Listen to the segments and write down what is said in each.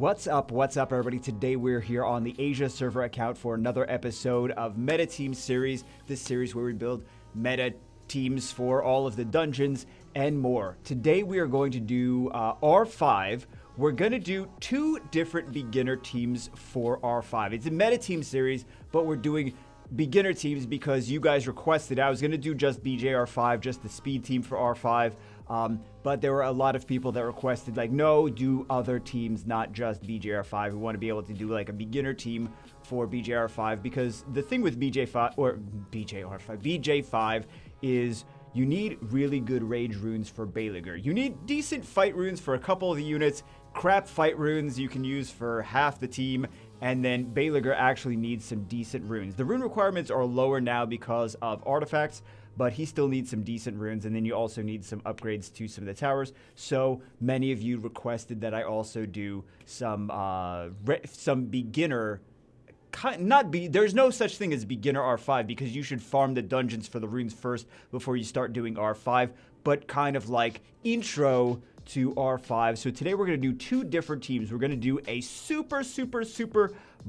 What's up? What's up, everybody? Today we're here on the Asia server account for another episode of Meta Team Series. This series where we build meta teams for all of the dungeons and more. Today we are going to do R5. We're going to do two different beginner teams for R5. It's a meta team series, but we're doing beginner teams because you guys requested. I was going to do just BJR5, just the speed team for R5. But there were a lot of people that requested, like, no, do other teams, not just BJR5. We want to be able to do like a beginner team for BJR5 because the thing with BJ5 is you need really good rage runes for Baleaguer. You need decent fight runes for a couple of the units, crap fight runes you can use for half the team, and then Baleaguer actually needs some decent runes. The rune requirements are lower now because of artifacts, but he still needs some decent runes, and then you also need some upgrades to some of the towers. So many of you requested that I also do some beginner. There's no such thing as beginner R5 because you should farm the dungeons for the runes first before you start doing R5, but kind of like intro to R5. So today we're going to do two different teams. We're going to do a super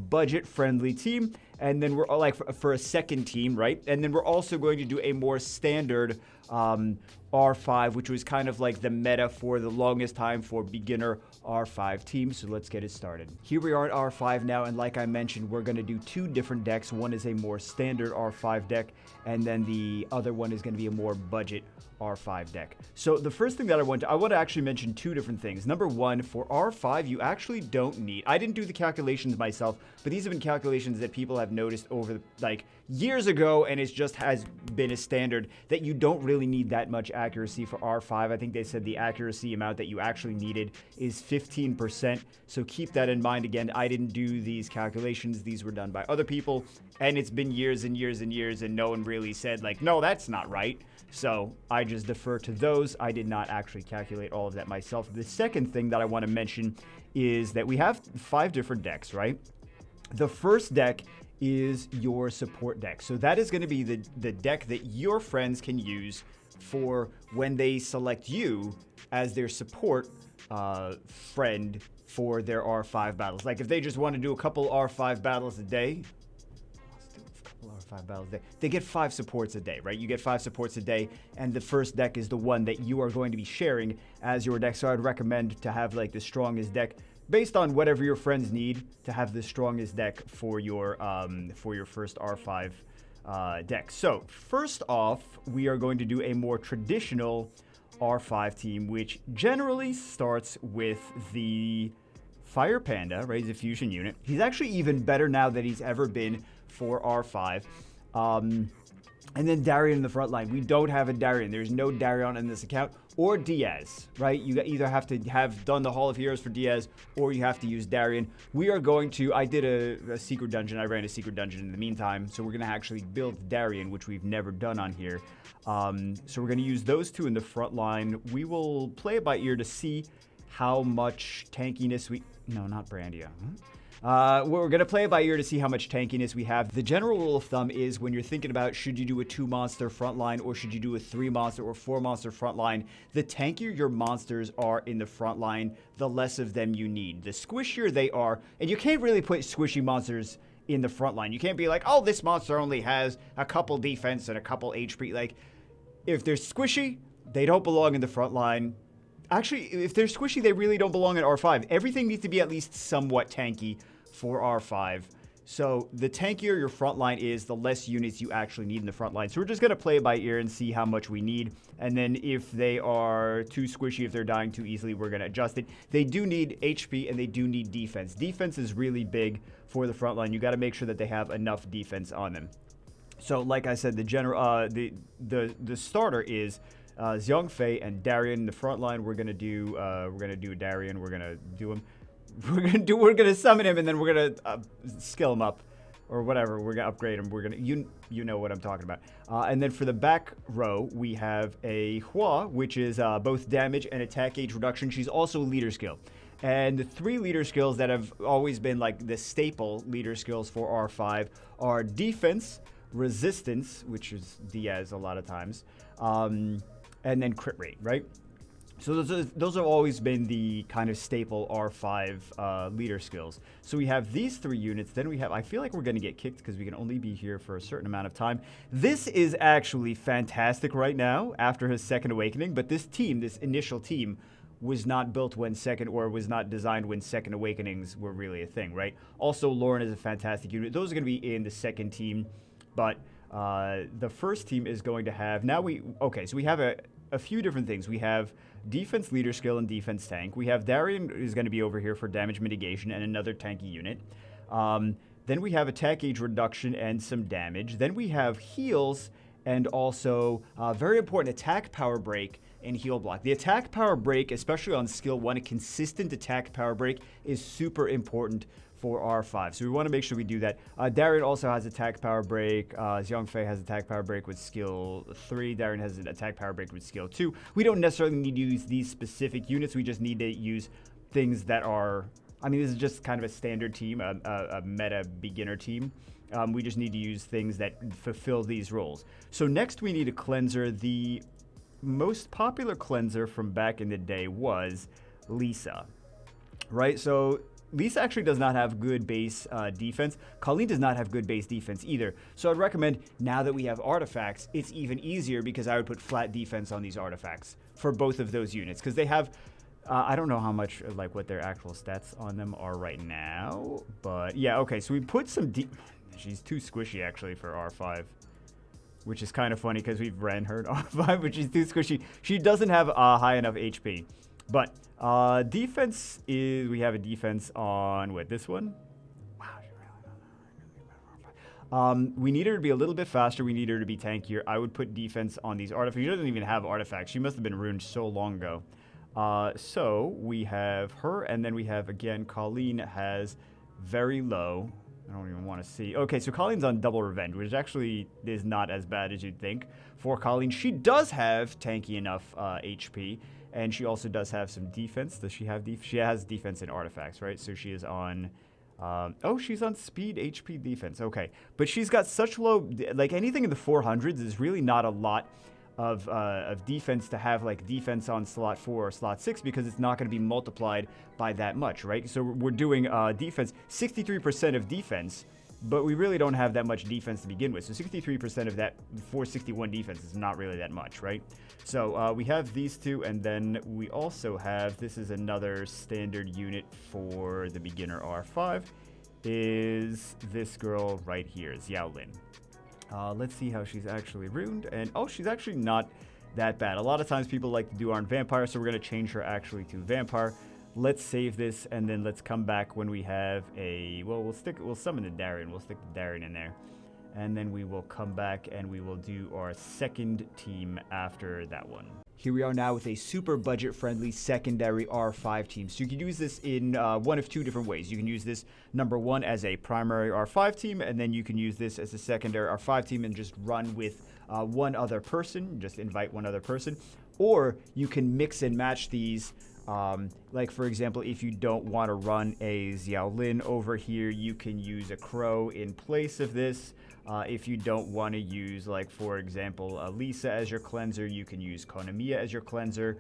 budget friendly team, and then we're like for a second team, right? And then we're also going to do a more standard R5, which was kind of like the meta for the longest time for beginner R5 teams. So let's get it started. Here we are at R5 now, and like I mentioned, we're going to do two different decks. One is a more standard R5 deck, and then the other one is going to be a more budget R5 deck. So the first thing that I want to actually mention two different things. Number one, for R5, you actually don't need, I didn't do the calculations myself, but these have been calculations that people have noticed over like years ago, and it just has been a standard that you don't really need that much accuracy for R5. I think they said the accuracy amount that you actually needed is 15%. So keep that in mind. Again, I didn't do these calculations. These were done by other people, and it's been years and years and years, and no one really said like, no, that's not right. So I just defer to those. I did not actually calculate all of that myself. The second thing that I want to mention is that we have 5 different decks, right? The first deck is your support deck. So that is going to be the deck that your friends can use for when they select you as their support friend for their R5 battles. Like if they just want to do a couple R5 battles a day, R5 battles a day. They get 5 supports a day, right? You get 5 supports a day, and the first deck is the one that you are going to be sharing as your deck. So I'd recommend to have like the strongest deck based on whatever your friends need to have the strongest deck for your first R5 deck. So first off, we are going to do a more traditional R5 team, which generally starts with the Fire Panda, right? He's a fusion unit. He's actually even better now than he's ever been for R5. And then Darion in the front line. We don't have a Darion. There's no Darion in this account. Or Diaz, right? You either have to have done the Hall of Heroes for Diaz, or you have to use Darion. We are going to, I did a secret dungeon. I ran a secret dungeon in the meantime. So we're going to actually build Darion, which we've never done on here. So we're going to use those two in the front line. We will play it by ear to see how much tankiness no, not Brandia. We're going to play it by ear to see how much tankiness we have. The general rule of thumb is when you're thinking about should you do a 2-monster frontline or should you do a 3-monster or 4-monster frontline, the tankier your monsters are in the frontline, the less of them you need. The squishier they are, and you can't really put squishy monsters in the frontline. You can't be like, oh, this monster only has a couple defense and a couple HP. Like, if they're squishy, they don't belong in the frontline. Actually, if they're squishy, they really don't belong in R5. Everything needs to be at least somewhat tanky for R5. So the tankier your front line is, the less units you actually need in the front line. So we're just going to play it by ear and see how much we need. And then if they are too squishy, if they're dying too easily, we're going to adjust it. They do need HP and they do need defense. Defense is really big for the front line. You got to make sure that they have enough defense on them. So like I said, the starter is Xiongfei and Darion in the front line. We're gonna do Darion. We're gonna do him. We're gonna summon him, and then we're gonna skill him up, or whatever. We're gonna upgrade him. We're gonna you know what I'm talking about. And then for the back row, we have a Hua, which is both damage and attack gauge reduction. She's also leader skill. And the 3 leader skills that have always been like the staple leader skills for R5 are defense, resistance, which is Diaz a lot of times, and then crit rate, right? So those have always been the kind of staple R5 leader skills. So we have these 3 units. Then we have, I feel like we're going to get kicked because we can only be here for a certain amount of time. This is actually fantastic right now after his second awakening. But this team, this initial team, was not built when second, or was not designed when second awakenings were really a thing, right? Also, Lauren is a fantastic unit. Those are going to be in the second team. But the first team is going to have, okay, so we have a few different things. We have defense leader skill and defense tank. We have Darian is going to be over here for damage mitigation and another tanky unit. Then we have attack gauge reduction and some damage. Then we have heals and also very important attack power break and heal block. The attack power break, especially on skill 1, a consistent attack power break is super important for R5. So we want to make sure we do that. Darian also has attack power break. Xiangfei has attack power break with skill 3. Darian has an attack power break with skill 2. We don't necessarily need to use these specific units. We just need to use things that are, I mean, this is just kind of a standard team, a meta beginner team. We just need to use things that fulfill these roles. So next we need a cleanser. The most popular cleanser from back in the day was Lisa, right? So Lisa actually does not have good base defense. Colleen does not have good base defense either. So I'd recommend, now that we have artifacts, it's even easier because I would put flat defense on these artifacts for both of those units because they have, I don't know how much, like what their actual stats on them are right now, but yeah, okay. So we put some she's too squishy actually for R5, which is kind of funny because we've ran her at R5, but she's too squishy. She doesn't have high enough HP. But defense is, we have a defense on, what, this one? Wow. We need her to be a little bit faster. We need her to be tankier. I would put defense on these artifacts. She doesn't even have artifacts. She must have been ruined so long ago. So we have her, and then we have, again, Colleen has very low. I don't even want to see. Okay, so Colleen's on double revenge, which actually is not as bad as you'd think. For Colleen, she does have tanky enough HP. And she also does have some defense. Does she have she has defense in artifacts, right? So she is on, oh, she's on speed, HP, defense. Okay. But she's got such low, like anything in the 400s is really not a lot of defense to have, like defense on slot 4 or slot 6 because it's not going to be multiplied by that much, right? So we're doing defense, 63% of defense, but we really don't have that much defense to begin with. So 63% of that 461 defense is not really that much, right? So we have these two, and then we also have, this is another standard unit for the beginner R5, is this girl right here, Xiaolin. Let's see how she's actually ruined, and oh, she's actually not that bad. A lot of times people like to do Armed Vampire, so we're going to change her actually to Vampire. Let's save this, and then let's come back when we have a, well, we'll summon the Darian. We'll stick the Darian in there. And then we will come back and we will do our second team after that one. Here we are now with a super budget-friendly secondary R5 team. So you can use this in one of 2 different ways. You can use this, number 1, as a primary R5 team, and then you can use this as a secondary R5 team and just run with one other person, just invite one other person. Or you can mix and match these. Like, for example, if you don't want to run a Xiaolin over here, you can use a Crow in place of this. If you don't want to use, like, for example, Lisa as your cleanser, you can use Konamiya as your cleanser.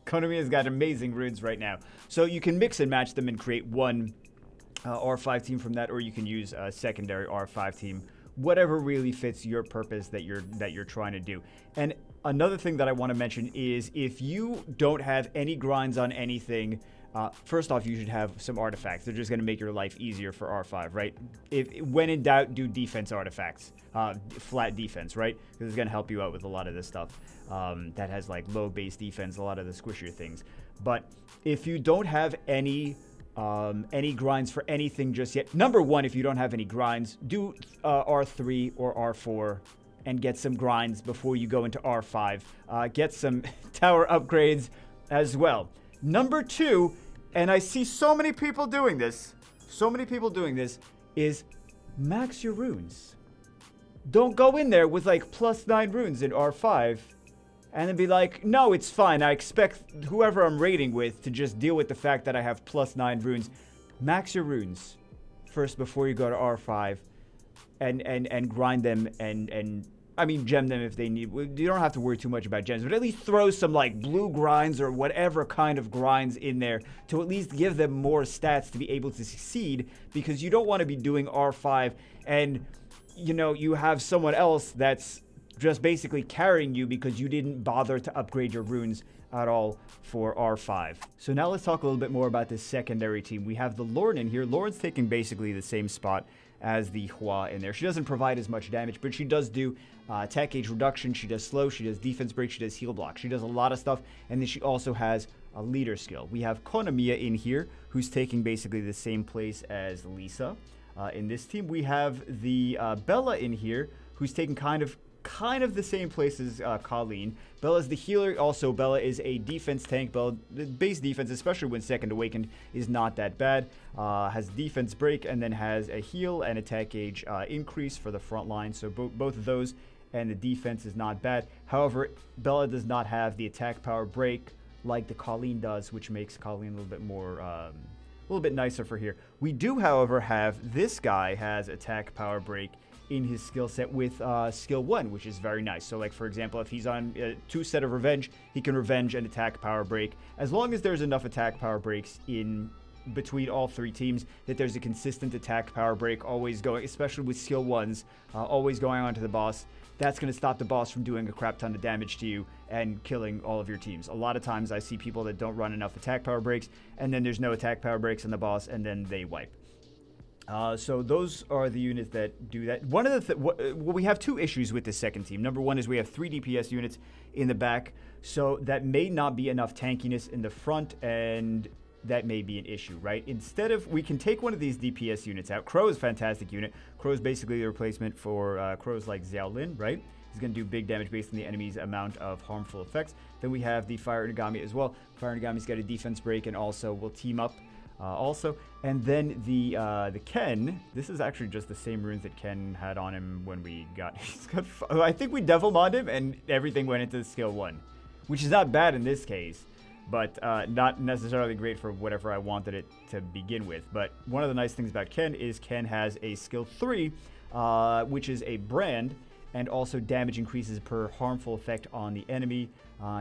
Konamiya's got amazing runes right now. So you can mix and match them and create one R5 team from that, or you can use a secondary R5 team. Whatever really fits your purpose that you're trying to do. And another thing that I want to mention is if you don't have any grinds on anything, first off, you should have some artifacts. They're just going to make your life easier for R5, right? When in doubt, do defense artifacts, flat defense, right? Because it's going to help you out with a lot of this stuff that has like low base defense, a lot of the squishier things. But if you don't have any grinds for anything just yet, number 1, if you don't have any grinds, do R3 or R4 and get some grinds before you go into R5. Get some tower upgrades as well. Number 2, and I see so many people doing this, is max your runes. Don't go in there with like +9 runes in R5 and then be like, no, it's fine. I expect whoever I'm raiding with to just deal with the fact that I have +9 runes. Max your runes first before you go to R5 and grind them and I mean, gem them if they need. You don't have to worry too much about gems, but at least throw some like blue grinds or whatever kind of grinds in there to at least give them more stats to be able to succeed, because you don't want to be doing R5 and, you know, you have someone else that's just basically carrying you because you didn't bother to upgrade your runes at all for R5. So now let's talk a little bit more about this secondary team. We have the Lauren in here. Lauren's taking basically the same spot as the Hua in there. She doesn't provide as much damage, but she does do attack gauge reduction, she does slow, she does defense break, she does heal block. She does a lot of stuff, and then she also has a leader skill. We have Konamiya in here, who's taking basically the same place as Lisa. In this team, we have the Bella in here, who's taking kind of the same place as Colleen. Bella's the healer. Also, Bella is a defense tank. Bella, the base defense, especially when second awakened, is not that bad. Has defense break and then has a heal and attack gauge increase for the front line. So both of those, and the defense is not bad. However, Bella does not have the attack power break like the Colleen does, which makes Colleen a little bit more, a little bit nicer for here. We do, however, have this guy has attack power break in his skill set with skill 1, which is very nice. So like, for example, if he's on 2 set of revenge, he can revenge and attack power break. As long as there's enough attack power breaks in between all 3 teams, that there's a consistent attack power break always going, especially with skill 1s, always going on to the boss. That's going to stop the boss from doing a crap ton of damage to you and killing all of your teams. A lot of times I see people that don't run enough attack power breaks, and then there's no attack power breaks on the boss, and then they wipe. So those are the units that do that. One of the we have 2 issues with this second team. Number 1 is we have 3 DPS units in the back, so that may not be enough tankiness in the front, and that may be an issue, right? Instead of, we can take one of these DPS units out. Crow is a fantastic unit. Crow is basically the replacement for crows like Xiaolin, right? He's going to do big damage based on the enemy's amount of harmful effects. Then we have the Fire Inagami as well. Fire Inagami's got a defense break and also will team up also. And then the Ken, this is actually just the same runes that Ken had on him when we got, I think we Devil Mod him and everything went into skill 1, which is not bad in this case, but not necessarily great for whatever I wanted it to begin with. But one of the nice things about Ken is Ken has a skill 3, which is a brand, and also damage increases per harmful effect on the enemy.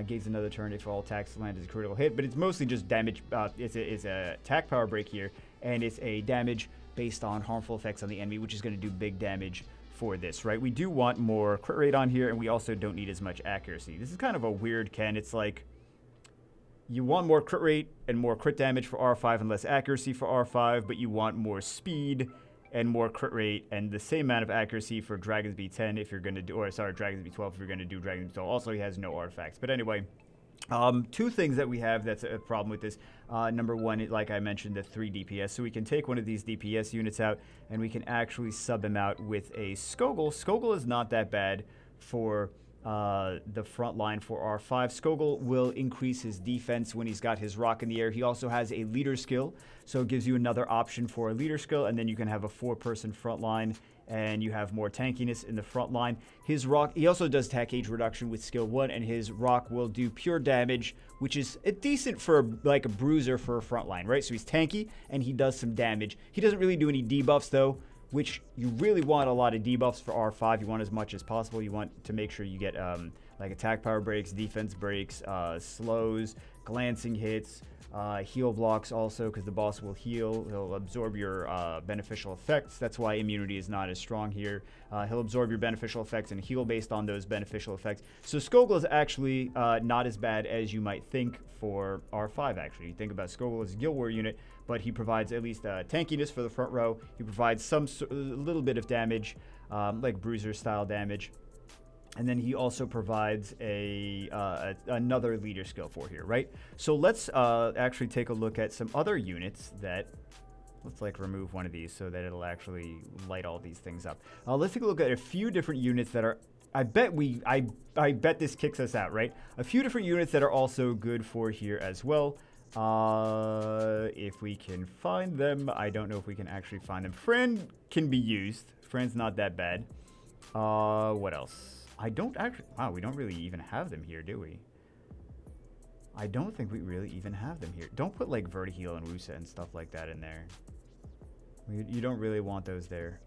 Gains another turn if all attacks land as a critical hit, but it's mostly just damage. It's a attack power break here, and it's a damage based on harmful effects on the enemy, which is going to do big damage for this, right? We do want more crit rate on here, and we also don't need as much accuracy. This is kind of a weird Ken. It's like you want more crit rate and more crit damage for R5 and less accuracy for R5, but you want more speed and more crit rate and the same amount of accuracy for Dragon's B10 if you're going to do, or sorry, Dragon's B12 if you're going to do Dragon's B12. Also, he has no artifacts. But anyway, 2 things that we have that's a problem with this. Number 1, like I mentioned, the 3 DPS. So we can take one of these DPS units out and we can actually sub him out with a Skogul. Skogul is not that bad for the front line for R5. Skogul will increase his defense when he's got his rock in the air. He also has a leader skill, so it gives you another option for a leader skill, and then you can have a 4-person front line, and you have more tankiness in the front line. His rock, he also does attack gauge reduction with skill 1, and his rock will do pure damage, which is decent for like a bruiser for a front line, right? So he's tanky, and he does some damage. He doesn't really do any debuffs, though, which you really want a lot of debuffs for R5. You want as much as possible. You want to make sure you get like attack power breaks, defense breaks, slows, glancing hits, heal blocks also, because the boss will heal. He'll absorb your beneficial effects. That's why immunity is not as strong here. He'll absorb your beneficial effects and heal based on those beneficial effects. So Skogul is actually not as bad as you might think for R5, actually. You think about Skogul as a Guild War unit, but he provides at least tankiness for the front row. He provides a little bit of damage, like bruiser style damage. And then he also provides another leader skill for here, right? So let's actually take a look at some other units that, let's like remove one of these so that it'll actually light all these things up. Let's take a look at a few different units that are, I bet this kicks us out, right? A few different units that are also good for here as well. If we can find them, I don't know if we can actually find them. Fran can be used. Fran's not that bad. What else? I don't actually, wow, we don't really even have them here, do we? I don't think we really even have them here. Don't put like Vertiheel and Wusa and stuff like that in there. You don't really want those there.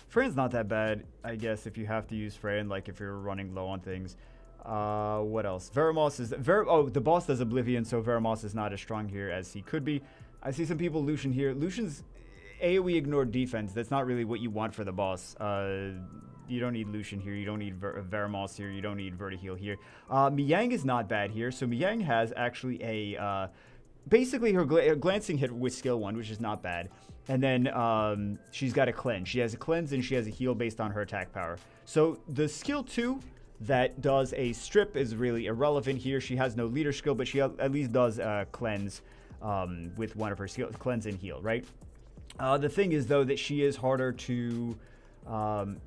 Fran's not that bad, I guess, if you have to use Fran, like if you're running low on things. What else? Veramos is... oh, the boss does Oblivion, so Veramos is not as strong here as he could be. I see some people Lucian here. Lucian's AoE ignored defense. That's not really what you want for the boss. You don't need Lucian here. You don't need Veramos here. You don't need Vertiheel here. Miang is not bad here. So Miang has actually a... basically her glancing hit with skill 1, which is not bad. And then she's got a cleanse. She has a cleanse and she has a heal based on her attack power. So the skill 2 that does a strip is really irrelevant here. She has no leader skill, but she at least does cleanse with one of her skills, cleanse and heal, right? The thing is, though, that she is harder to...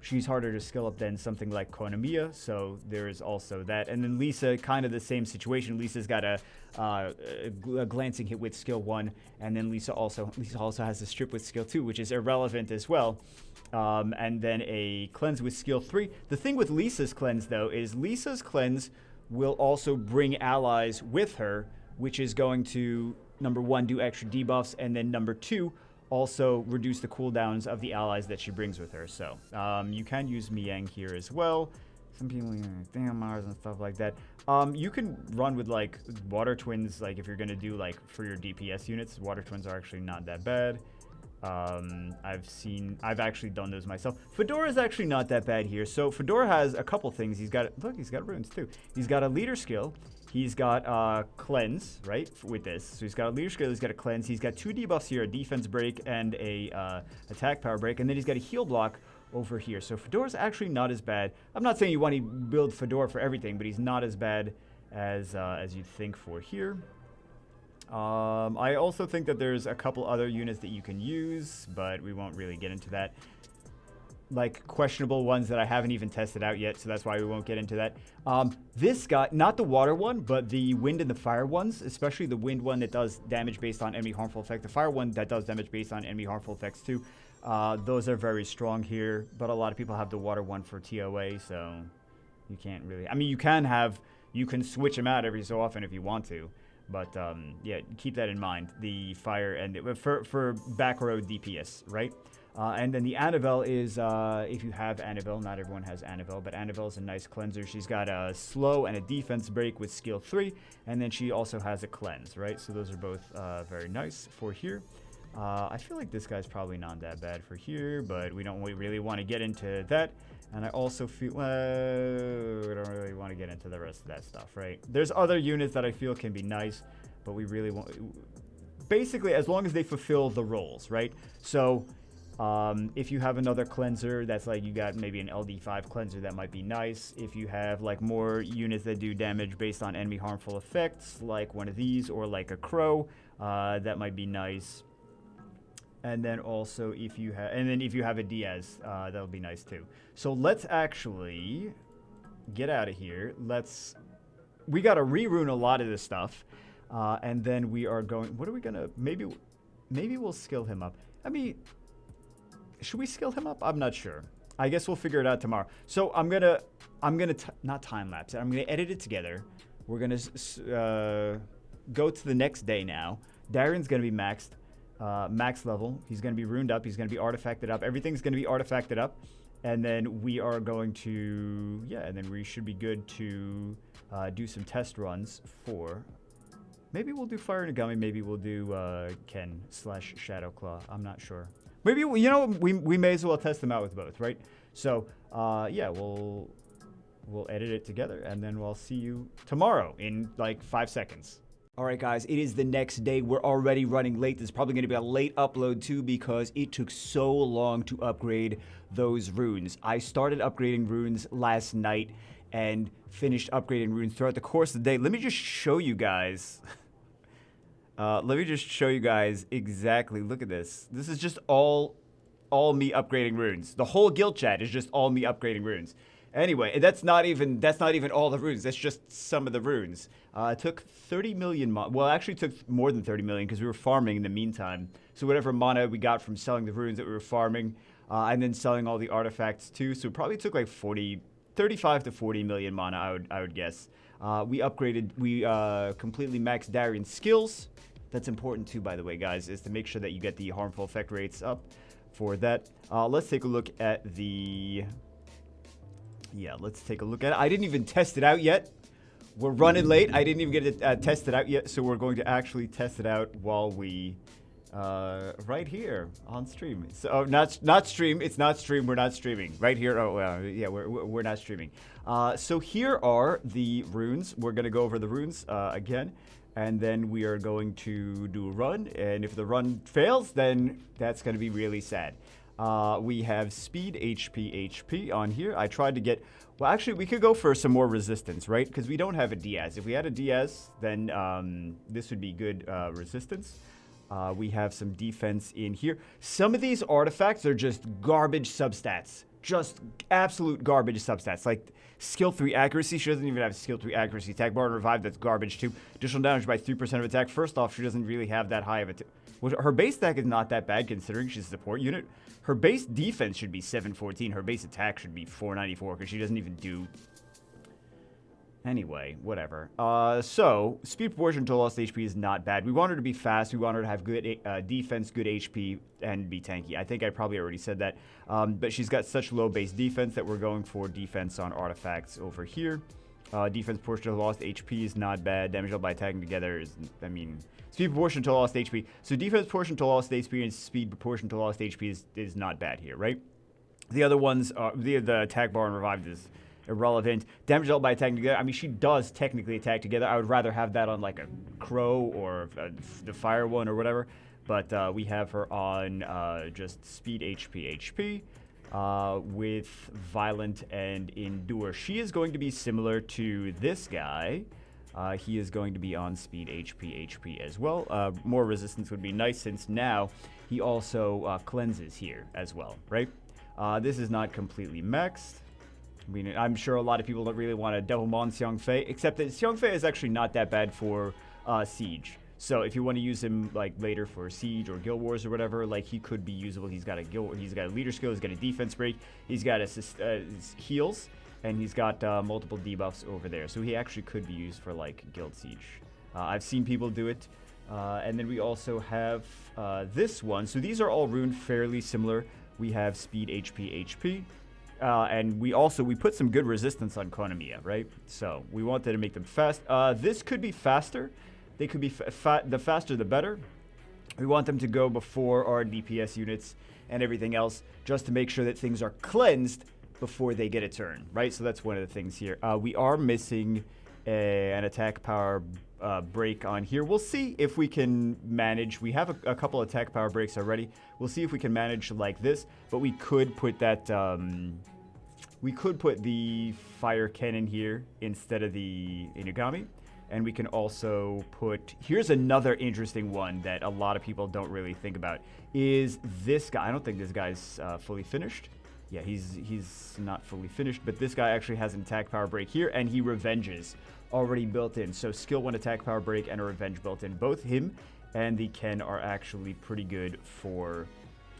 she's harder to skill up than something like Konamiya, so there is also that. And then Lisa, kind of the same situation. Lisa's got a glancing hit with skill 1, and then Lisa also has a strip with skill 2, which is irrelevant as well. And then a cleanse with skill 3. The thing with Lisa's cleanse, though, is Lisa's cleanse will also bring allies with her, which is going to, number 1, do extra debuffs, and then number 2, also reduce the cooldowns of the allies that she brings with her. So you can use Miang here as well. Some people, damn Mars and stuff like that. You can run with like Water Twins, like if you're gonna do like for your DPS units. Water Twins are actually not that bad. I've actually done those myself. Fedora is actually not that bad here. So Fedora has a couple things. He's got runes too. He's got a leader skill. He's got cleanse, right, with this. So he's got a leader skill, he's got a cleanse. He's got 2 debuffs here, a defense break and a attack power break. And then he's got a heal block over here. So Fedora's actually not as bad. I'm not saying you want to build Fedora for everything, but he's not as bad as you'd think for here. I also think that there's a couple other units that you can use, but we won't really get into that. Like questionable ones that I haven't even tested out yet, so that's why we won't get into that. This guy, not the water one, but the wind and the fire ones, especially the wind one that does damage based on enemy harmful effect, the fire one that does damage based on enemy harmful effects too. Those are very strong here, but a lot of people have the water one for TOA, so you can't really... I mean, you can switch them out every so often if you want to, but yeah, keep that in mind. The fire and for back row DPS, right? And then the Annabelle is, if you have Annabelle, not everyone has Annabelle, but Annabelle is a nice cleanser. She's got a slow and a defense break with skill 3, and then she also has a cleanse, right? So those are both very nice for here. I feel like this guy's probably not that bad for here, but we don't really want to get into that. And I also feel, we don't really want to get into the rest of that stuff, right? There's other units that I feel can be nice, but we really want, basically, as long as they fulfill the roles, right? So... if you have another cleanser that's like you got maybe an LD5 cleanser, that might be nice. If you have like more units that do damage based on enemy harmful effects, like one of these or like a crow, that might be nice. And then also if you have a Diaz, that'll be nice too. So let's actually get out of here. We got to rerune a lot of this stuff, and then we are going. What are we gonna? Maybe we'll skill him up. I mean. Should we skill him up? I'm not sure. I guess we'll figure it out tomorrow. So I'm gonna not time lapse it. I'm gonna edit it together. We're gonna go to the next day now. Darren's gonna be max level. He's gonna be runed up. He's gonna be artifacted up. Everything's gonna be artifacted up, and then we are going to and then we should be good to do some test runs for. Maybe we'll do Fire Nagami. Maybe we'll do Ken / Shadowclaw. I'm not sure. Maybe, you know, we may as well test them out with both, right? So, yeah, we'll edit it together, and then we'll see you tomorrow in, like, 5 seconds. All right, guys, it is the next day. We're already running late. This is probably going to be a late upload, too, because it took so long to upgrade those runes. I started upgrading runes last night and finished upgrading runes throughout the course of the day. Let me just show you guys... exactly. Look at this. This is just all me upgrading runes. The whole guild chat is just all me upgrading runes. Anyway, that's not even all the runes. That's just some of the runes. It took 30 million well, actually it took more than 30 million because we were farming in the meantime. So whatever mana we got from selling the runes that we were farming, and then selling all the artifacts too. So it probably took like 35 to 40 million mana, I would guess. We completely maxed Darian's skills. That's important too, by the way, guys, is to make sure that you get the harmful effect rates up. for that. Let's take a look at the... Yeah, let's take a look at it. I didn't even test it out yet. We're running late. I didn't even get it tested out yet, so we're going to actually test it out while we... right here on stream. So not stream. It's not stream. We're not streaming. Right here. Oh, yeah, we're not streaming. So here are the runes. We're going to go over the runes again. And then we are going to do a run. And if the run fails, then that's going to be really sad. We have speed, HP on here. I tried to get... Well, actually, we could go for some more resistance, right? Because we don't have a Diaz. If we had a Diaz, then this would be good resistance. We have some defense in here. Some of these artifacts are just garbage substats. Just absolute garbage substats. Like skill 3 accuracy. She doesn't even have skill 3 accuracy. Attack bar and revive, that's garbage too. Additional damage by 3% of attack. First off, she doesn't really have that high of it. Well, her base attack is not that bad considering she's a support unit. Her base defense should be 714. Her base attack should be 494 because she doesn't even do... Anyway, whatever. So, speed proportion to lost HP is not bad. We want her to be fast. We want her to have good defense, good HP, and be tanky. I think I probably already said that. But she's got such low base defense that we're going for defense on artifacts over here. Defense proportion to lost HP is not bad. Damage dealt by attacking together is, I mean, speed proportion to lost HP. So defense proportion to lost HP and speed proportion to lost HP is not bad here, right? The other ones, the attack bar and revive is irrelevant. Damage dealt by attacking together. I mean, she does technically attack together. I would rather have that on like a crow or the fire one or whatever. But we have her on just speed, HP, with violent and endure. She is going to be similar to this guy. He is going to be on speed, HP as well. More resistance would be nice since now he also cleanses here as well, right? This is not completely maxed. I mean, I'm sure a lot of people don't really want to Devilmon Xiang Fei, except that Xiang Fei is actually not that bad for Siege. So if you want to use him like later for Siege or Guild Wars or whatever, like he could be usable. He's got a leader skill, he's got a defense break, he's got heals, and he's got multiple debuffs over there. So he actually could be used for like Guild Siege. I've seen people do it. And then we also have this one. So these are all runed fairly similar. We have speed, HP. And we put some good resistance on Konamiya, right? So we wanted to make them fast. This could be faster. They could be the faster the better. We want them to go before our DPS units and everything else, just to make sure that things are cleansed before they get a turn, right? So that's one of the things here. We are missing an attack power break on here. We'll see if we can manage. We have a couple attack power breaks already. We'll see if we can manage like this, but we could put that... we could put the fire cannon here instead of the Inugami. And we can also put... Here's another interesting one that a lot of people don't really think about. Is this guy... I don't think this guy's fully finished. Yeah, he's not fully finished. But this guy actually has an attack power break here. And he revenges already built in. So skill 1 attack power break and a revenge built in. Both him and the Ken are actually pretty good for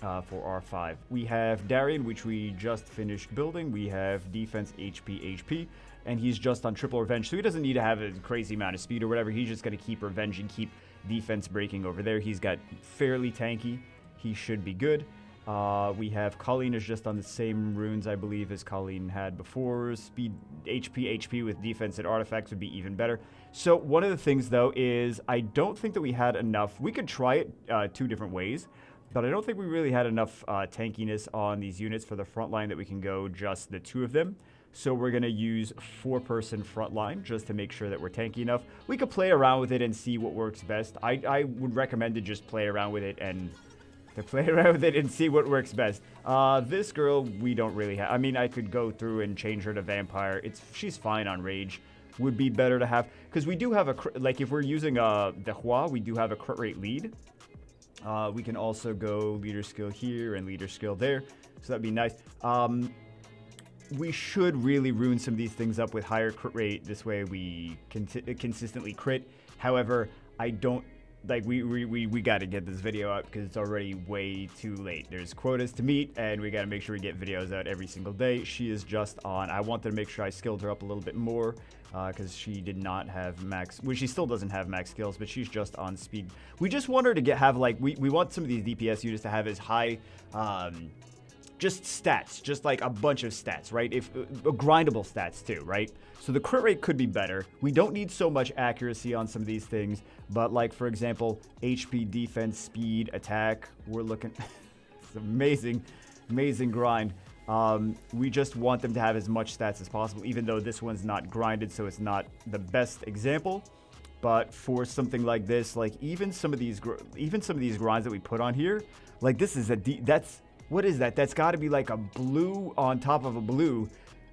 R5. We have Darian, which we just finished building. We have defense, HP. And he's just on triple revenge, so he doesn't need to have a crazy amount of speed or whatever. He's just going to keep revenge and keep defense breaking over there. He's got fairly tanky. He should be good. We have Colleen is just on the same runes, I believe, as Colleen had before. Speed, HP with defense and artifacts would be even better. So one of the things, though, is I don't think that we had enough. We could try it 2 different ways, but I don't think we really had enough tankiness on these units for the front line that we can go just the 2 of them. So we're going to use 4-person front line just to make sure that we're tanky enough. We could play around with it and see what works best. I would recommend to just play around with it and see what works best. This girl, we don't really have. I mean, I could go through and change her to vampire. She's fine on rage. Would be better to have, because we do have like if we're using the Hua, we do have a crit rate lead. We can also go leader skill here and leader skill there. So that'd be nice. We should really rune some of these things up with higher crit rate. This way we consistently crit. However, I don't like we got to get this video out because it's already way too late. There's quotas to meet, and we got to make sure we get videos out every single day. She is just on. I wanted to make sure I skilled her up a little bit more because she did not have max. Well, she still doesn't have max skills, but she's just on speed. We just want her to have like we want some of these DPS units to have as high. Just stats, just like a bunch of stats, right? If grindable stats too, right? So the crit rate could be better. We don't need so much accuracy on some of these things, but like for example, HP, defense, speed, attack, we're looking. It's amazing, amazing grind. We just want them to have as much stats as possible, even though this one's not grinded, so it's not the best example. But for something like this, like even some of these grinds that we put on here, like this is that's. What is that? That's got to be like a blue on top of a blue,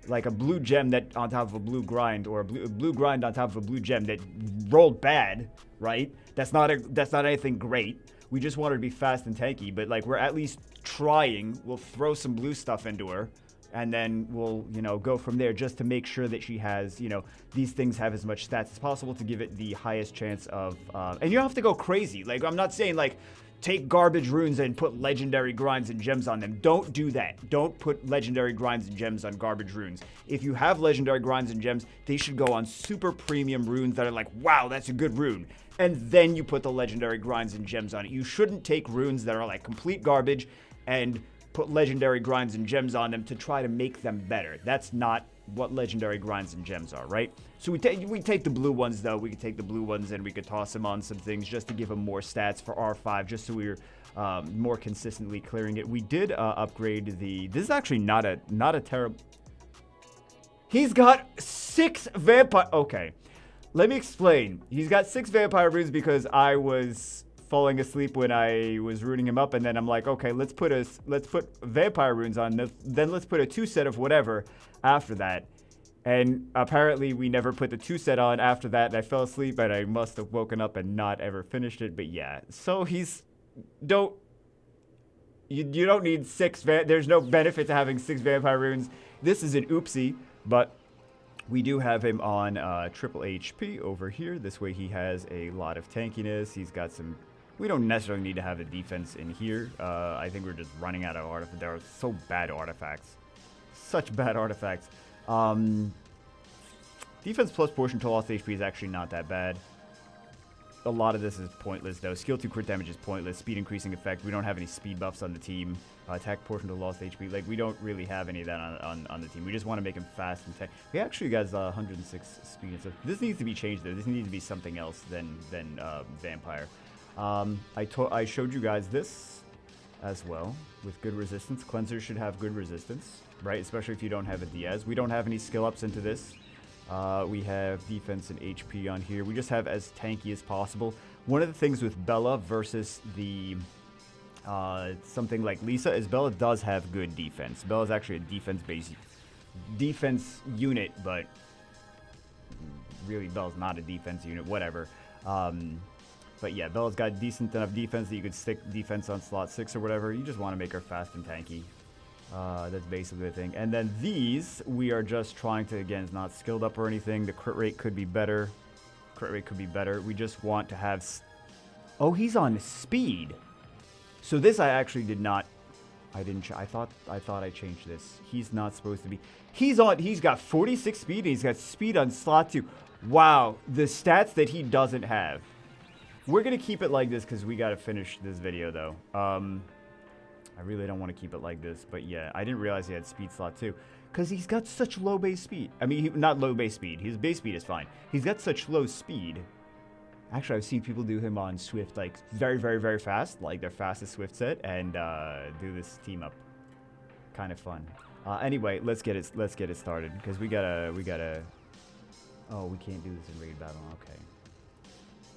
like a blue gem that on top of a blue grind, or a blue grind on top of a blue gem that rolled bad, right? That's not anything great. We just want her to be fast and tanky, but like we're at least trying. We'll throw some blue stuff into her, and then we'll go from there just to make sure that she has these things have as much stats as possible to give it the highest chance of. And you don't have to go crazy. Like I'm not saying like. Take garbage runes and put legendary grinds and gems on them. Don't do that. Don't put legendary grinds and gems on garbage runes. If you have legendary grinds and gems, they should go on super premium runes that are like, wow, that's a good rune. And then you put the legendary grinds and gems on it. You shouldn't take runes that are like complete garbage and put legendary grinds and gems on them to try to make them better. That's not what legendary grinds and gems are, right? So we take the blue ones though. We could take the blue ones and we could toss them on some things just to give them more stats for R5, just so we're more consistently clearing it. We did upgrade the. This is actually not a terrible. He's got 6 vampire. Okay, let me explain. He's got 6 vampire runes because I was falling asleep when I was ruining him up, and then I'm like, okay, let's put vampire runes on. Then let's put a 2 set of whatever after that. And apparently we never put the 2 set on after that, and I fell asleep, and I must have woken up and not ever finished it. But yeah, so you don't need 6. There's no benefit to having 6 vampire runes. This is an oopsie, but we do have him on triple HP over here. This way he has a lot of tankiness. He's got some. We don't necessarily need to have the defense in here. I think we're just running out of artifacts. There are so bad artifacts. Such bad artifacts. Defense plus portion to lost HP is actually not that bad. A lot of this is pointless though. Skill 2 crit damage is pointless. Speed increasing effect. We don't have any speed buffs on the team. Attack portion to lost HP. Like we don't really have any of that on the team. We just want to make him fast and tank. We actually got 106 speed and stuff. This needs to be changed though. This needs to be something else than Vampire. I showed you guys this as well with good resistance. Cleanser should have good resistance, right? Especially if you don't have a Diaz. We don't have any skill ups into this. We have defense and HP on here. We just have as tanky as possible. One of the things with Bella versus the something like Lisa is Bella does have good defense. Bella's actually a defense unit, but really Bella's not a defense unit, whatever. But yeah, Bella's got decent enough defense that you could stick defense on slot 6 or whatever. You just want to make her fast and tanky. That's basically the thing. And then these, we are just trying to, again, it's not skilled up or anything. The crit rate could be better. We just want to have... Oh, he's on speed. So this I actually did not... I thought I changed this. He's not supposed to be... He's got 46 speed and he's got speed on slot 2. Wow, the stats that he doesn't have. We're going to keep it like this because we got to finish this video, though. I really don't want to keep it like this, but yeah, I didn't realize he had speed slot too, because he's got such low base speed. I mean, not low base speed. His base speed is fine. He's got such low speed. Actually, I've seen people do him on Swift, like very, very, very fast, like their fastest Swift set, and do this team up. Kind of fun. Anyway, let's get it started because we gotta. Oh, we can't do this in raid battle. Okay.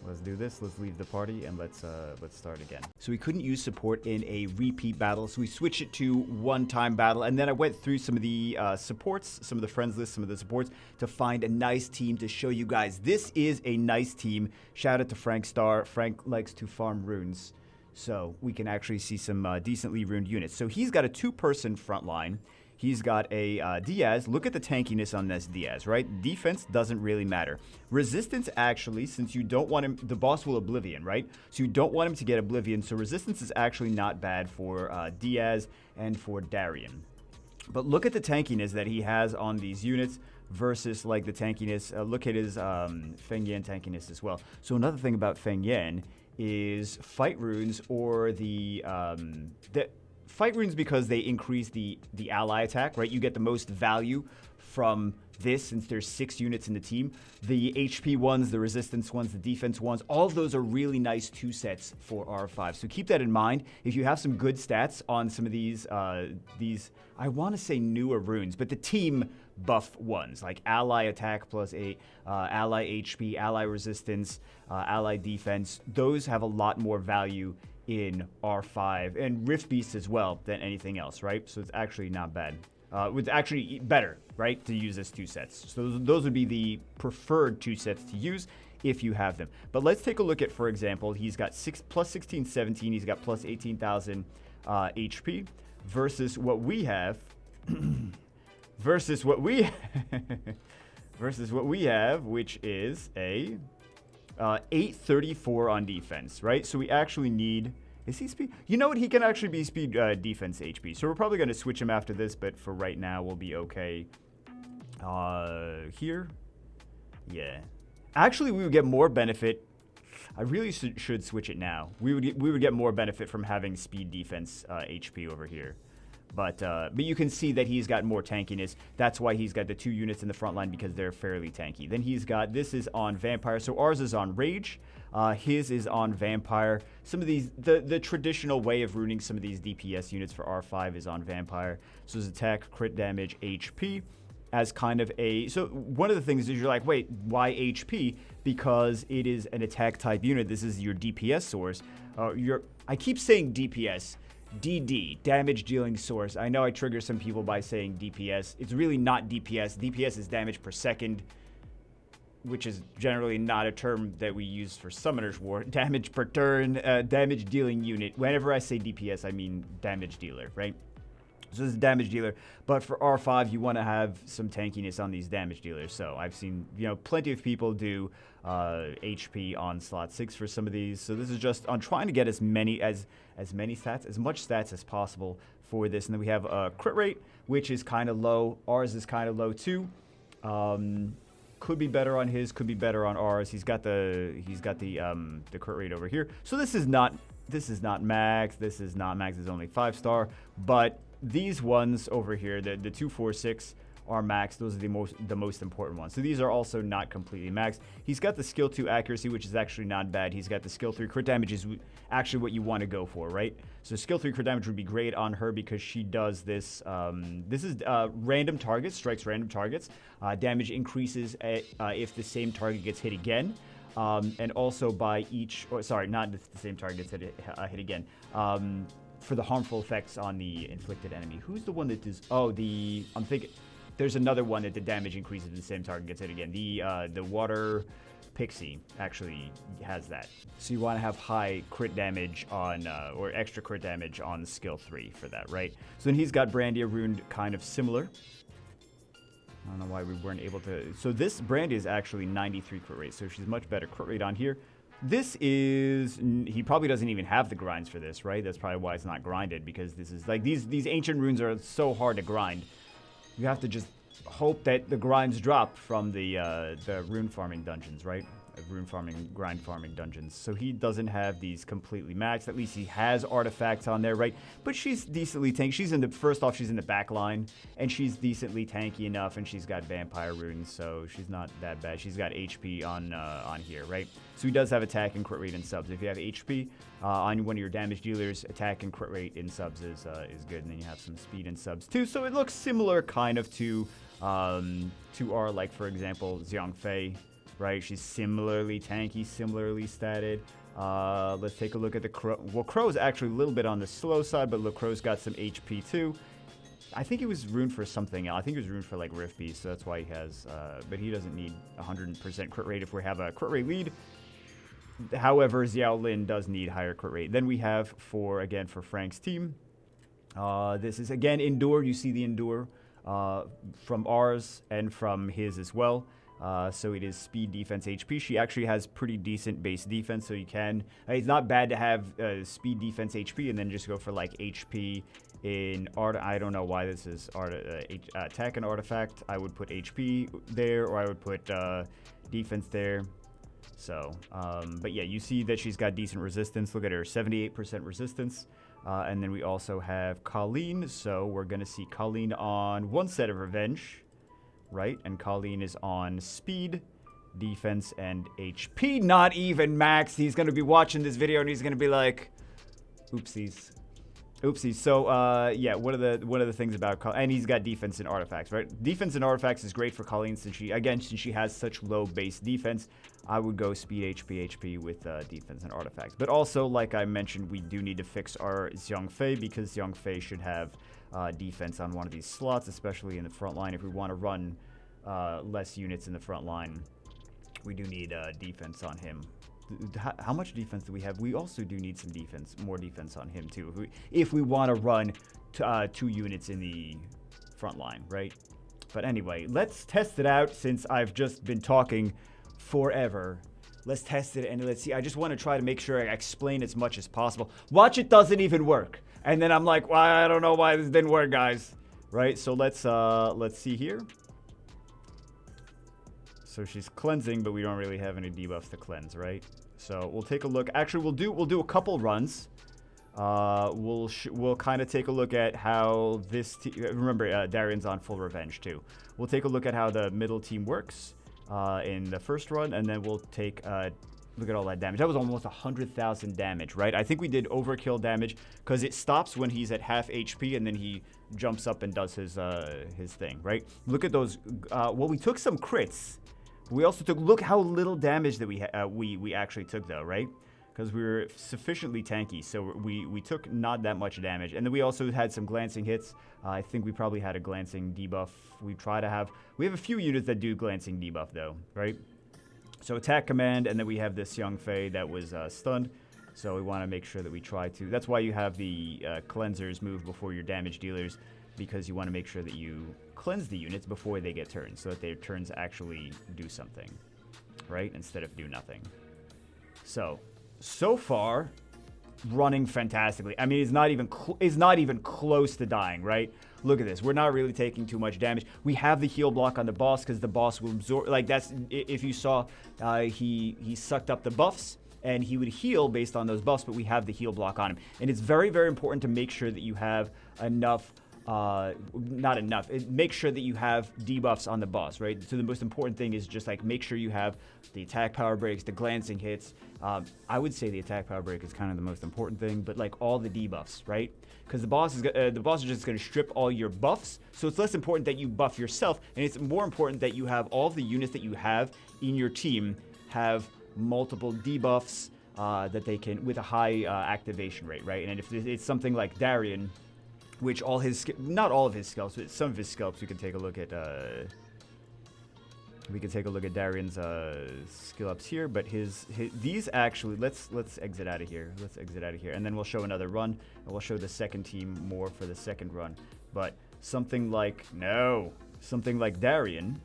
Let's do this. Let's leave the party and let's start again. So we couldn't use support in a repeat battle, so we switched it to one-time battle. And then I went through some of the supports, some of the friends list, some of the supports to find a nice team to show you guys. This is a nice team. Shout out to Frank Star. Frank likes to farm runes, so we can actually see some decently runed units. So he's got a 2-person front line. He's got a Diaz. Look at the tankiness on this Diaz, right? Defense doesn't really matter. Resistance, actually, since you don't want him, the boss will Oblivion, right? So you don't want him to get Oblivion. So resistance is actually not bad for Diaz and for Darian. But look at the tankiness that he has on these units versus like the tankiness. Look at his Feng Yan tankiness as well. So another thing about Feng Yan is fight runes or the fight runes, because they increase the ally attack, right? You get the most value from this since there's 6 units in the team. The HP ones, the resistance ones, the defense ones, all of those are really nice 2 sets for R5. So keep that in mind. If you have some good stats on some of these I want to say newer runes, but the team buff ones, like ally attack plus ally HP, ally resistance, ally defense, those have a lot more value in R5 and Rift Beast as well than anything else, right? So it's actually not bad. It's actually better, right, to use as 2 sets. So those would be the preferred 2 sets to use if you have them. But let's take a look at, for example, he's got plus 16, 17. He's got plus 18,000 HP versus what we have. versus what we have, which is a 834 on defense, right? So we actually need. Is he speed? You know what? He can actually be speed defense HP. So we're probably going to switch him after this, but for right now, we'll be okay. Here. Yeah. Actually, we would get more benefit. I really should switch it now. We would get more benefit from having speed defense HP over here. But you can see that he's got more tankiness. That's why he's got the 2 units in the front line, because they're fairly tanky. Then he's got, this is on Vampire. So ours is on Rage. His is on Vampire. Some of these, the traditional way of ruining some of these DPS units for R5 is on Vampire. So his attack, crit damage, HP as kind of a... So one of the things is you're like, wait, why HP? Because it is an attack type unit. This is your DPS source. I keep saying DPS. DD, damage dealing source. I know I trigger some people by saying DPS. It's really not DPS. DPS is damage per second, which is generally not a term that we use for Summoner's War. Damage per turn, damage dealing unit. Whenever I say DPS, I mean damage dealer, right? So this is a damage dealer, but for R5, you want to have some tankiness on these damage dealers. So I've seen, plenty of people do HP on slot 6 for some of these. So this is just on trying to get as many stats, as much stats as possible for this. And then we have a crit rate, which is kind of low. Ours is kind of low too. Could be better on his, could be better on ours. He's got the crit rate over here. So this is not max. This is not max. It's only 5-star, but these ones over here, the 2, 4, 6 are max. Those are the most important ones. So these are also not completely max. He's got the skill 2 accuracy, which is actually not bad. He's got the skill 3 crit damage is actually what you want to go for, right? So skill 3 crit damage would be great on her because she does this. This is random targets, strikes random targets. Damage increases if the same target gets hit again. And also by each, not if the same target gets hit again. For the harmful effects on the inflicted enemy. Who's the one that does... I'm thinking... There's another one that the damage increases if the same target gets hit again. The Water Pixie actually has that. So you want to have high crit damage on... or extra crit damage on skill 3 for that, right? So then he's got Brandia runed kind of similar. I don't know why we weren't able to... So this Brandia is actually 93 crit rate, so she's much better crit rate on here. This is, he probably doesn't even have the grinds for this, right? That's probably why it's not grinded, because this is like, these ancient runes are so hard to grind. You have to just hope that the grinds drop from the rune farming dungeons, right? Rune farming, grind farming dungeons. So he doesn't have these completely maxed. At least he has artifacts on there, right? But she's decently tanky. She's in the, first off, she's in the back line, and she's decently tanky enough, and she's got vampire runes, so she's not that bad. She's got HP on here, right? So he does have attack and crit rate in subs. If you have HP on one of your damage dealers, attack and crit rate in subs is good, and then you have some speed in subs too. So it looks similar kind of to our, like, for example, Xiang Fei. Right, she's similarly tanky, similarly statted. Let's take a look at the Crow. Well, Crow's actually a little bit on the slow side, but look, Crow's got some HP too. I think it was ruined for something else. I think it was ruined for like Rift Beast, so that's why he has, but he doesn't need 100% crit rate if we have a crit rate lead. However, Xiao Lin does need higher crit rate. Then we have, for Frank's team, This is again Endure. You see the Endure from ours and from his as well. So it is speed, defense, HP. She actually has pretty decent base defense, so you can. It's not bad to have speed, defense, HP, and then just go for like HP in art. I don't know why this is attack and artifact. I would put HP there, or I would put defense there. So, but yeah, you see that she's got decent resistance. Look at her, 78% resistance. And then we also have Colleen. So we're going to see Colleen on one set of Revenge, right? And Colleen is on speed, defense, and HP. Not even max. He's going to be watching this video and he's going to be like, oopsies. Oopsies. So, yeah, one of the things about Colleen, and he's got defense and artifacts, right? Defense and artifacts is great for Colleen since she has such low base defense. I would go speed, HP with defense and artifacts. But also, like I mentioned, we do need to fix our Xiangfei because Xiangfei should have defense on one of these slots, especially in the front line. If we want to run less units in the front line, we do need defense on him. How much defense do we have? We also do need some defense, more defense on him too. If we want to run 2 units in the front line, right? But anyway, let's test it out since I've just been talking forever. Let's test it and let's see. I just want to try to make sure I explain as much as possible. Watch, it doesn't even work. And then I'm like, well, I don't know why this didn't work, guys. Right? So let's see here. So she's cleansing, but we don't really have any debuffs to cleanse, right? So we'll take a look. Actually, we'll do a couple runs. We'll kind of take a look at how this remember Darian's on full revenge too. We'll take a look at how the middle team works in the first run, and then we'll take look at all that damage. That was almost 100,000 damage, right? I think we did overkill damage because it stops when he's at half HP, and then he jumps up and does his thing, right? Look at those. Well, we took some crits. We also took, look how little damage that we actually took though, right? Because we were sufficiently tanky, so we took not that much damage. And then we also had some glancing hits. I think we probably had a glancing debuff. We have a few units that do glancing debuff though, right? So attack command, and then we have this Xiangfei that was stunned. So we want to make sure that we try to, that's why you have the cleansers move before your damage dealers, because you want to make sure that you cleanse the units before they get turns, so that their turns actually do something, right? Instead of do nothing. So far, running fantastically. I mean, it's not even close to dying, right? Look at this. We're not really taking too much damage. We have the heal block on the boss because the boss will absorb. Like that's if you saw, he sucked up the buffs and he would heal based on those buffs. But we have the heal block on him, and it's very, very important to make sure that you have enough. Not enough. Make sure that you have debuffs on the boss, right? So the most important thing is just like make sure you have the attack power breaks, the glancing hits. I would say the attack power break is kind of the most important thing, but like all the debuffs, right? Because the boss is just going to strip all your buffs. So it's less important that you buff yourself, and it's more important that you have all of the units that you have in your team have multiple debuffs that they can with a high activation rate, right? And if it's something like Darian, which not all of his scalps, but some of his scalps, we can take a look at. We can take a look at Darian's skill ups here, but these actually. Let's exit out of here. Let's exit out of here, and then we'll show another run, and we'll show the second team more for the second run. But something like Darian,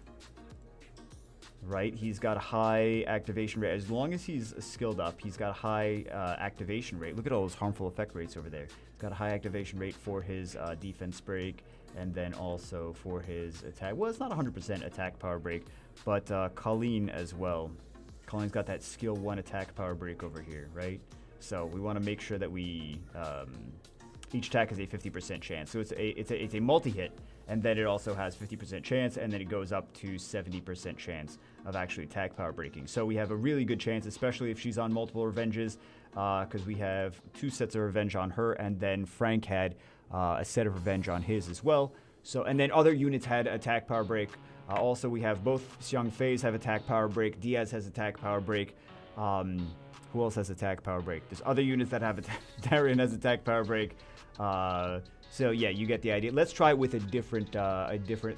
right? He's got a high activation rate. As long as he's skilled up, he's got a high activation rate. Look at all those harmful effect rates over there. He's got a high activation rate for his defense break, and then also for his attack. Well, it's not 100% attack power break, but Colleen as well. Colleen's got that skill 1 attack power break over here, right? So we want to make sure that we each attack has a 50% chance. So it's a multi-hit, and then it also has 50% chance, and then it goes up to 70% chance of actually attack power breaking. So we have a really good chance, especially if she's on multiple revenges, because we have 2 sets of revenge on her, and then Frank had a set of revenge on his as well. So, and then other units had attack power break. Also, we have both Xiangfei's have attack power break. Diaz has attack power break. Who else has attack power break? There's other units that have Darien has attack power break. So yeah, you get the idea. Let's try it with a different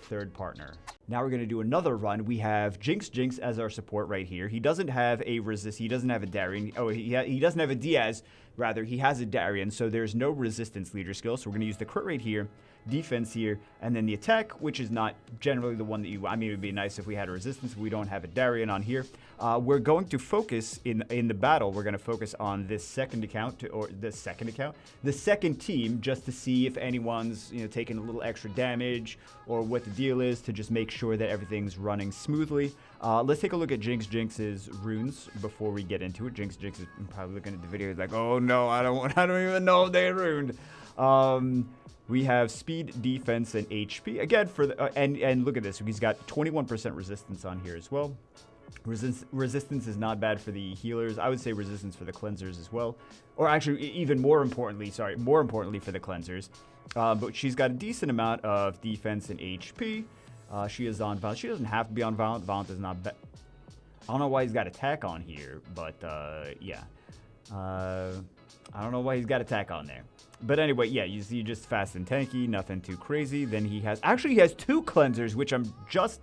third partner. Now we're gonna do another run. We have Jinx as our support right here. He doesn't have a resist. He doesn't have a Darien. Oh, he doesn't have a Diaz. Rather, he has a Darien. So there's no resistance leader skill. So we're gonna use the crit rate here, defense here, and then the attack, which is not generally the one that you. I mean, it would be nice if we had a resistance. But we don't have a Darien on here. We're going to focus in the battle. We're gonna focus on this second account the second team, just to see if anyone's taking a little extra damage or what the deal is, to just make sure that everything's running smoothly. Let's take a look at Jinx's runes before we get into it. Jinx is probably looking at the video like, oh no, I don't even know if they ruined. We have speed, defense, and HP again for the and look at this. He's got 21% resistance on here as well. Resistance is not bad for the healers. I would say resistance for the cleansers as well, or actually even more importantly for the cleansers. But she's got a decent amount of defense and HP. She is on Violent. She doesn't have to be on Violent. Violent is not bad. I don't know why he's got attack on here, but yeah. I don't know why he's got attack on there. But anyway, yeah, you see just fast and tanky, nothing too crazy. Then he has 2 cleansers, which I'm just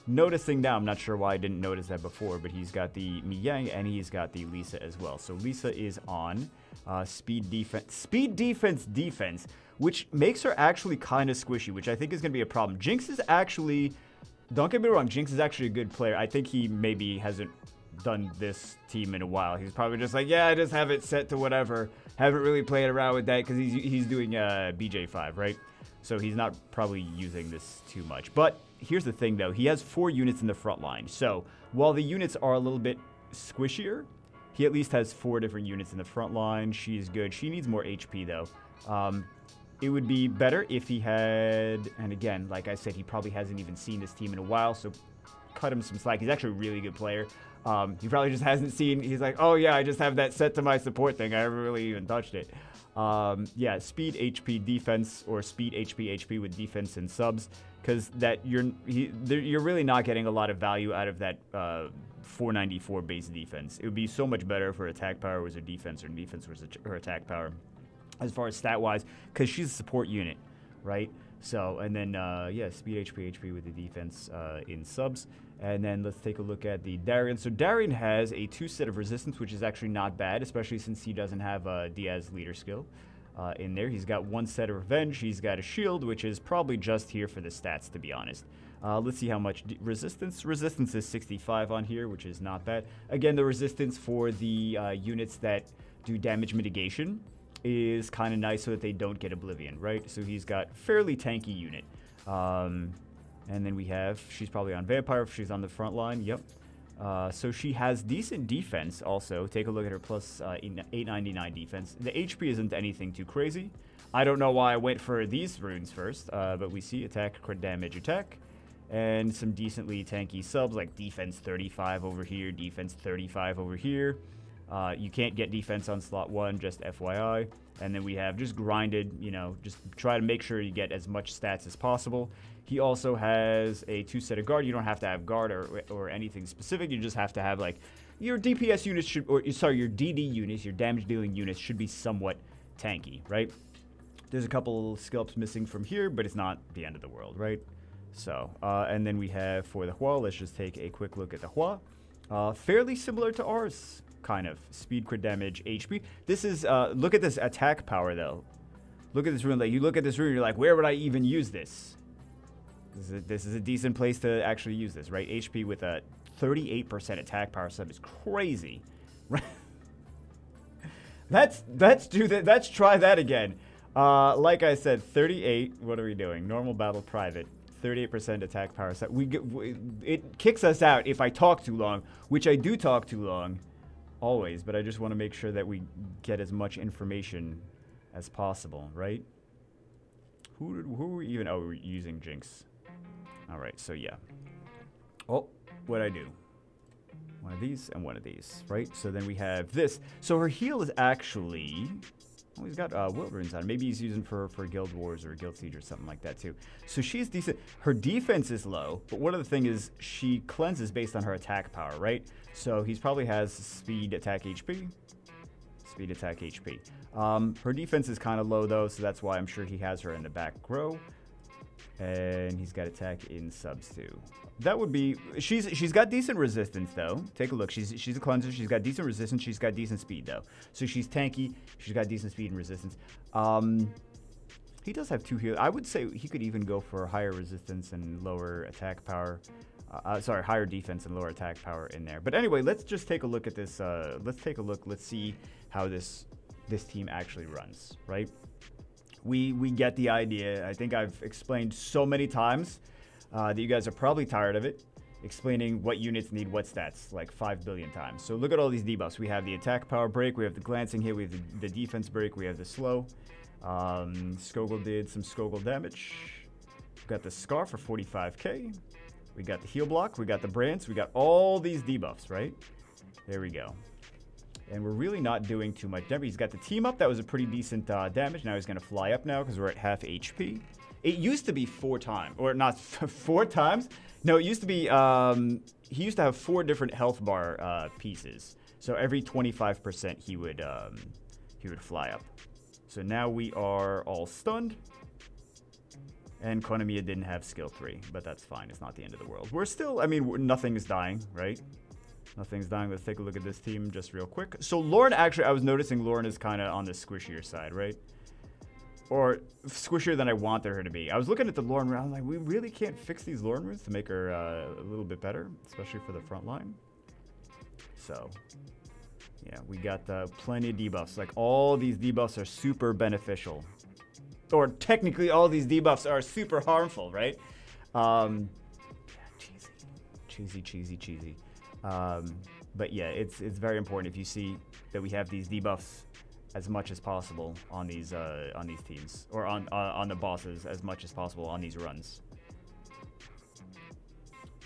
noticing now. I'm not sure why I didn't notice that before, but he's got the Miyang and he's got the Lisa as well. So Lisa is on speed defense, which makes her actually kind of squishy, which I think is going to be a problem. Jinx is actually, don't get me wrong, Jinx is actually a good player. I think he maybe hasn't done this team in a while. He's probably just like, yeah, I just have it set to whatever. Haven't really played around with that because he's doing BJ5, right? So he's not probably using this too much. But here's the thing, though. He has 4 units in the front line. So while the units are a little bit squishier, he at least has 4 different units in the front line. She's good. She needs more HP, though. It would be better if he had, and again, like I said, he probably hasn't even seen this team in a while, so cut him some slack. He's actually a really good player. He probably just hasn't seen, he's like, oh yeah, I just have that set to my support thing. I never really even touched it. Yeah, speed, HP, defense, or speed, HP with defense and subs, because that you're really not getting a lot of value out of that 494 base defense. It would be so much better if her attack power was her defense, or defense was her attack power, as far as stat-wise, because she's a support unit, right? So, and then, yeah, speed, HP with the defense in subs. And then let's take a look at the Darien. So Darien has a 2 set of resistance, which is actually not bad, especially since he doesn't have a Diaz leader skill in there. He's got 1 set of revenge. He's got a shield, which is probably just here for the stats, to be honest. Let's see how much resistance. Resistance is 65 on here, which is not bad. Again, the resistance for the units that do damage mitigation is kind of nice so that they don't get Oblivion, right? So he's got fairly tanky unit. And then we have, she's probably on Vampire if she's on the front line. Yep. So she has decent defense also. Take a look at her plus 899 defense. The HP isn't anything too crazy. I don't know why I went for these runes first, but we see attack, crit damage, attack. And some decently tanky subs like defense 35 over here, defense 35 over here. You can't get defense on slot 1, just FYI. And then we have just grinded, just try to make sure you get as much stats as possible. He also has a 2 set of guard. You don't have to have guard or anything specific. You just have to have, like, your DPS units should, your DD units, your damage dealing units should be somewhat tanky, right? There's a couple skill ups missing from here, but it's not the end of the world, right? So, and then we have for the Hua, let's just take a quick look at the Hua. Fairly similar to ours. Kind of speed, crit damage, HP. This is look at this attack power though. Look at this rune. Like, you look at this rune, you're like, where would I even use this? This is a decent place to actually use this, right? HP with a 38% attack power sub is crazy. Let's do that. Let's try that again. Like I said, 38. What are we doing? Normal battle private. 38% attack power sub. It kicks us out if I talk too long, which I do talk too long. Always, but I just want to make sure that we get as much information as possible, right? Who are we even? Oh, we're using Jinx. All right, so yeah. Oh, what'd I do? One of these and one of these, right? So then we have this. So her heal is actually Oh, he's got Will runes on him. Maybe he's using for Guild Wars or Guild Siege or something like that too. So she's decent. Her defense is low, but one of the thing is she cleanses based on her attack power, right? So he's probably has speed, attack, HP. Speed, attack, HP. Her defense is kind of low though, so that's why I'm sure he has her in the back row. And he's got attack in subs too. That would be she's got decent resistance though. Take a look. She's a cleanser. She's got decent resistance. She's got decent speed though. So she's tanky. She's got decent speed and resistance. He does have 2 heal. I would say he could even go for higher resistance and lower attack power. Sorry, higher defense and lower attack power in there. But anyway, let's just take a look at this. Let's take a look. Let's see how this team actually runs, right? We get the idea. I think I've explained so many times that you guys are probably tired of it, explaining what units need what stats like 5 billion times. So look at all these debuffs. We have the attack power break, we have the glancing hit, we have the defense break, we have the slow. Skogul did some Skogul damage. We've got the Scar for 45k. We got the heal block, we got the brands, we got all these debuffs, right? There we go. And we're really not doing too much damage. He's got the team up. That was a pretty decent damage. Now he's going to fly up now because we're at half HP. It used to be 4 times. Or not 4 times. No, it used to be... he used to have 4 different health bar pieces. So every 25% he would fly up. So now we are all stunned. And Konamiya didn't have skill 3. But that's fine. It's not the end of the world. We're still... I mean, nothing is dying, right? Nothing's dying. Let's take a look at this team just real quick. So Lauren, actually, I was noticing Lauren is kind of on the squishier side, right? Or squishier than I wanted her to be. I was looking at the Lauren rune. I'm like, we really can't fix these Lauren runes to make her a little bit better, especially for the front line. So, yeah, we got plenty of debuffs. Like, all these debuffs are super beneficial. Or technically, all these debuffs are super harmful, right? Cheesy. But yeah, it's very important if you see that we have these debuffs as much as possible on these teams, or on the bosses as much as possible on these runs.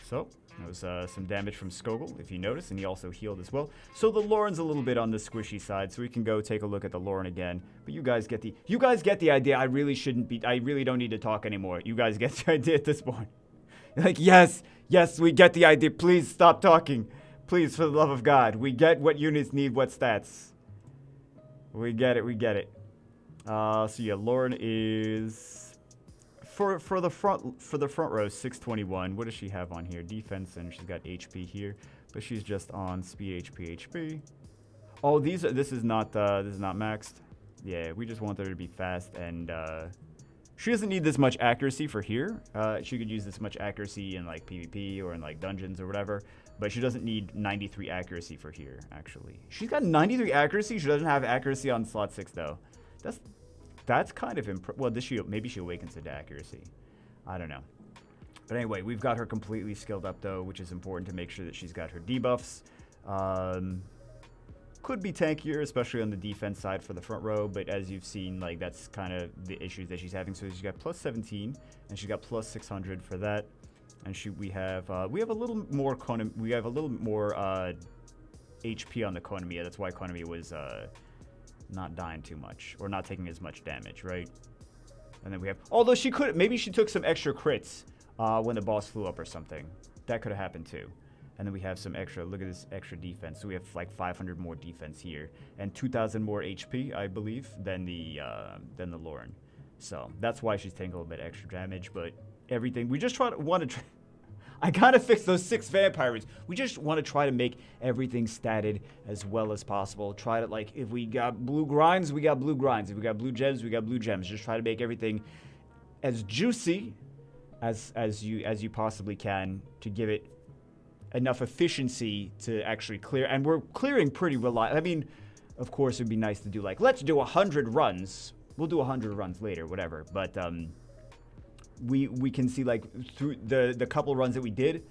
So that was some damage from Skogul, if you notice, and he also healed as well. So the Lauren's a little bit on the squishy side, so we can go take a look at the Lauren again. But you guys get the idea. I really don't need to talk anymore. You guys get the idea at this point. Like, yes, we get the idea. Please stop talking. Please, for the love of God. We get what units need what stats. We get it. So yeah, Lauren is for the front row 621. What does she have on here? Defense, and she's got HP here, but she's just on speed, HP. Oh, this is not maxed. Yeah, we just want her to be fast, and she doesn't need this much accuracy for here. She could use this much accuracy in like PvP or in like dungeons or whatever, but she doesn't need 93 accuracy for here, actually. She's got 93 accuracy. She doesn't have accuracy on slot 6 though. That's kind of well, maybe she awakens into accuracy. I don't know. But anyway, we've got her completely skilled up though, which is important to make sure that she's got her debuffs. Could be tankier, especially on the defense side for the front row, but as you've seen, like, that's kind of the issues that she's having. So she's got plus 17, and she's got plus 600 for that. And we have a little more HP on the Konamiya. That's why Konamiya was not dying too much, or not taking as much damage, right? And then we have, although maybe she took some extra crits when the boss flew up or something. That could have happened too. And then we have some extra, look at this extra defense. So we have like 500 more defense here and 2,000 more HP, I believe, than the Lauren. So that's why she's taking a little bit extra damage, but everything, we just I gotta fix those 6 vampire roots. We just want to try to make everything statted as well as possible. Try to, like, if we got blue grinds, we got blue grinds. If we got blue gems, we got blue gems. Just try to make everything as juicy as you possibly can to give it enough efficiency to actually clear. And we're clearing pretty reliable. I mean, of course, it'd be nice to do, like, let's do 100 runs. We'll do 100 runs later, whatever. But we can see, like, through the couple runs that we did,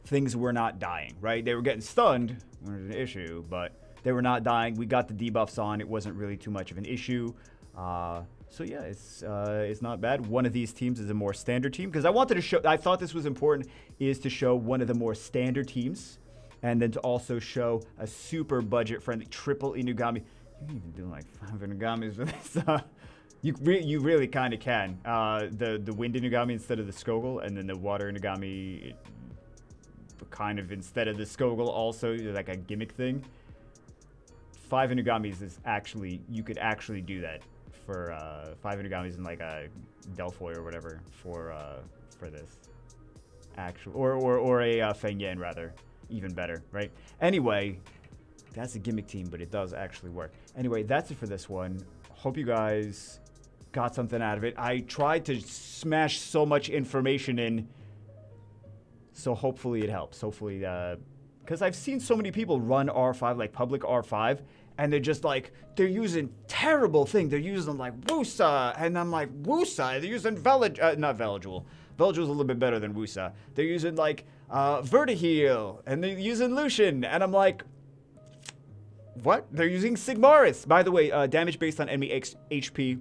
things were not dying, right? They were getting stunned, which was an issue, but they were not dying. We got the debuffs on. It wasn't really too much of an issue. So yeah, it's not bad. One of these teams is a more standard team, because I thought this was important, is to show one of the more standard teams, and then to also show a super budget friendly triple Inugami. You can even do like 5 Inugamis with this. You really kind of can. The wind Inugami instead of the Skogul, and then the water Inugami kind of instead of the Skogul also, like a gimmick thing. 5 Inugamis is actually, you could actually do that for 5 Inugamis in like a Delphoy or whatever for this. Or a Feng Yan rather. Even better, right? Anyway, that's a gimmick team, but it does actually work. Anyway, that's it for this one. Hope you guys got something out of it. I tried to smash so much information in, so hopefully it helps. Hopefully, because I've seen so many people run R5, like public R5, and they're just like, they're using terrible thing. They're using like Wusa, and I'm like, Wusa? They're using not Veligible. Veligible is a little bit better than Wusa. They're using like Vertiheel, and they're using Lucian, and I'm like, what? They're using Sigmaris. By the way, damage based on enemy HP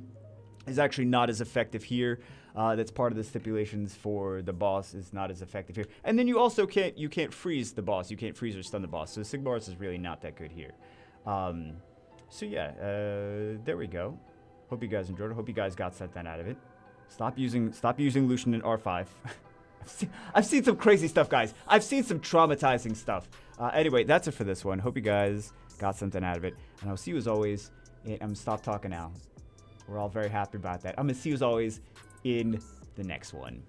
is actually not as effective here. That's part of the stipulations for the boss, is not as effective here. And then you also can't freeze the boss. You can't freeze or stun the boss. So Sigmaris is really not that good here. So yeah, there we go. Hope you guys enjoyed it. Hope you guys got something out of it. Stop using Lucian in R5. I've seen some crazy stuff, guys. I've seen some traumatizing stuff. Anyway, that's it for this one. Hope you guys got something out of it. And I'll see you as always. I'm gonna stop talking now. We're all very happy about that. I'm gonna see you as always in the next one.